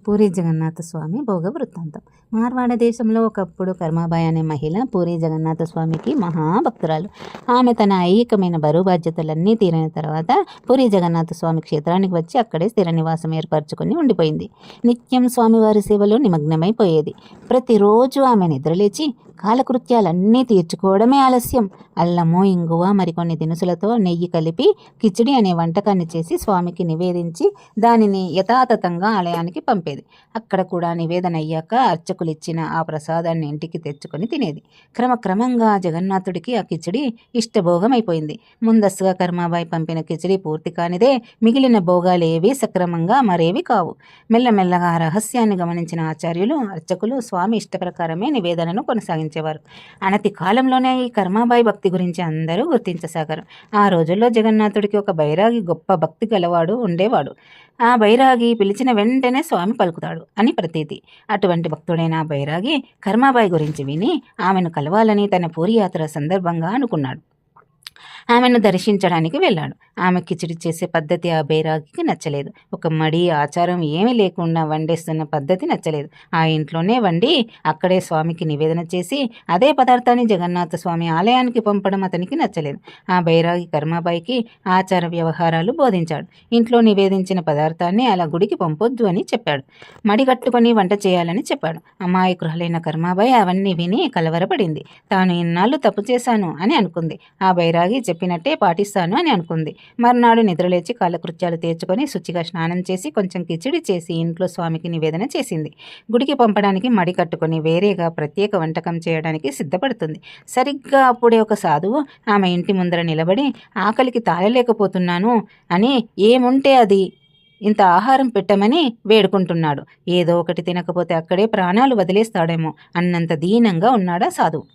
పూరి జగన్నాథ స్వామి భోగ వృత్తాంతం. మార్వాడ దేశంలో ఒకప్పుడు కర్మాబాయి అనే మహిళ పూరి జగన్నాథ స్వామికి మహాభక్తురాలు. ఆమె తన ఐహికమైన బరువు బాధ్యతలన్నీ తీరిన తర్వాత పూరి జగన్నాథ స్వామి క్షేత్రానికి వచ్చి అక్కడే స్థిర నివాసం ఏర్పరచుకొని ఉండిపోయింది. నిత్యం స్వామివారి సేవలో నిమగ్నమైపోయేది. ప్రతిరోజు ఆమె నిద్రలేచి కాలకృత్యాలన్నీ తీర్చుకోవడమే ఆలస్యం. అల్లము, ఇంగువ, మరికొన్ని దినుసులతో నెయ్యి కలిపి కిచిడి అనే వంటకాన్ని చేసి స్వామికి నివేదించి దానిని యథాతథంగా ఆలయానికి పంపేది. అక్కడ కూడా నివేదన అయ్యాక అర్చకులు ఇచ్చిన ఆ ప్రసాదాన్ని ఇంటికి తెచ్చుకొని తినేది. క్రమక్రమంగా జగన్నాథుడికి ఆ కిచిడి ఇష్టభోగమైపోయింది. ముందస్తుగా కర్మాబాయి పంపిన కిచిడి పూర్తి కానిదే మిగిలిన భోగాలేవీ సక్రమంగా మరేవి కావు. మెల్లమెల్లగా ఆ రహస్యాన్ని గమనించిన ఆచార్యులు, అర్చకులు స్వామి ఇష్టప్రకారమే నివేదనను కొనసాగించారు. అనతి కాలంలోనే ఈ కర్మాబాయి భక్తి గురించి అందరూ గుర్తించసాగారు. ఆ రోజుల్లో జగన్నాథుడికి ఒక బైరాగి గొప్ప భక్తి గలవాడు ఉండేవాడు. ఆ బైరాగి పిలిచిన వెంటనే స్వామి పలుకుతాడు అని ప్రతీతి. అటువంటి భక్తుడైన ఆ బైరాగి కర్మాబాయి గురించి విని ఆమెను కలవాలని తన పూరి యాత్ర సందర్భంగా అనుకున్నాడు. ఆమెను దర్శించడానికి వెళ్ళాడు. ఆమె కిచిడి చేసే పద్ధతి ఆ బైరాగికి నచ్చలేదు. ఒక మడి ఆచారం ఏమీ లేకుండా వండేస్తున్న పద్ధతి నచ్చలేదు. ఆ ఇంట్లోనే వండి అక్కడే స్వామికి నివేదన చేసి అదే పదార్థాన్ని జగన్నాథ స్వామి ఆలయానికి పంపడం అతనికి నచ్చలేదు. ఆ బైరాగి కర్మాబాయికి ఆచార వ్యవహారాలు బోధించాడు. ఇంట్లో నివేదించిన పదార్థాన్ని అలా గుడికి పంపొద్దు అని చెప్పాడు. మడి కట్టుకొని వంట చేయాలని చెప్పాడు. అమాయకురాలైన కర్మాబాయి అవన్నీ విని కలవరపడింది. తాను ఇన్నాళ్ళు తప్పు చేశాను అని అనుకుంది. ఆ బైరాగి చెప్పినట్టే పాటిస్తాను అని అనుకుంది. మర్నాడు నిద్రలేచి కాలకృత్యాలు తీర్చుకొని శుచిగా స్నానం చేసి కొంచెం కిచిడి చేసి ఇంట్లో స్వామికి నివేదన చేసింది. గుడికి పంపడానికి మడి కట్టుకొని వేరేగా ప్రత్యేక వంటకం చేయడానికి సిద్ధపడుతుంది. సరిగ్గా అప్పుడే ఒక సాధువు ఆమె ఇంటి ముందర నిలబడి ఆకలికి తాళలేకపోతున్నాను అని ఏముంటే అది ఇంత ఆహారం పెట్టమని వేడుకుంటున్నాడు. ఏదో ఒకటి తినకపోతే అక్కడే ప్రాణాలు వదిలేస్తాడేమో అన్నంత దీనంగా ఉన్నాడా సాధువు.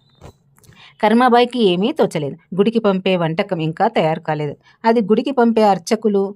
కర్మాబాయికి ఏమీ తోచలేదు. గుడికి పంపే వంటకం ఇంకా తయారు కాలేదు. అది గుడికి పంపే అర్చకులు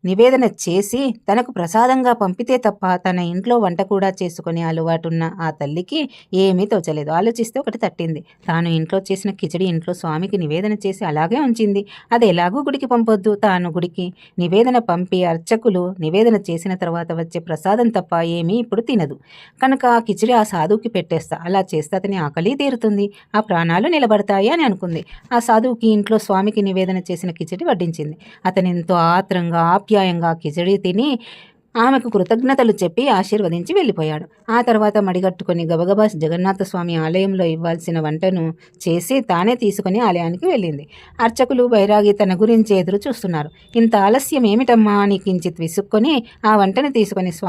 నివేదన చేసి తనకు ప్రసాదంగా పంపితే తప్ప తన ఇంట్లో వంట కూడా చేసుకునే అలవాటున్న ఆ తల్లికి ఏమీ తోచలేదు. ఆలోచిస్తే ఒకటి తట్టింది. తాను ఇంట్లో చేసిన కిచిడి ఇంట్లో స్వామికి నివేదన చేసి అలాగే ఉంచింది. అది ఎలాగూ గుడికి పంపొద్దు. తాను గుడికి నివేదన పంపి అర్చకులు నివేదన చేసిన తర్వాత వచ్చే ప్రసాదం తప్ప ఏమీ ఇప్పుడు తినదు. కనుక ఆ కిచిడి ఆ సాధువుకి పెట్టేస్తా. అలా చేస్తే అతని ఆకలి తీరుతుంది, ఆ ప్రాణాలు నిలబడతాయి అని అనుకుంది. ఆ సాధువుకి ఇంట్లో స్వామికి నివేదన చేసిన కిచిడి వడ్డించింది. అతను ఎంతో ఆత్రంగా ఆప్యాయంగా కిచిడి తిని ఆమెకు కృతజ్ఞతలు చెప్పి ఆశీర్వదించి వెళ్ళిపోయాడు. ఆ తర్వాత మడిగట్టుకుని గబగబా జగన్నాథ స్వామి ఆలయంలో ఇవ్వాల్సిన వంటను చేసి తానే తీసుకుని ఆలయానికి వెళ్ళింది. అర్చకులు బైరాగి తన గురించి ఎదురు చూస్తున్నారు. ఇంత ఆలస్యం ఏమిటమ్మా అని కించిత్ విసుక్కొని ఆ వంటను తీసుకుని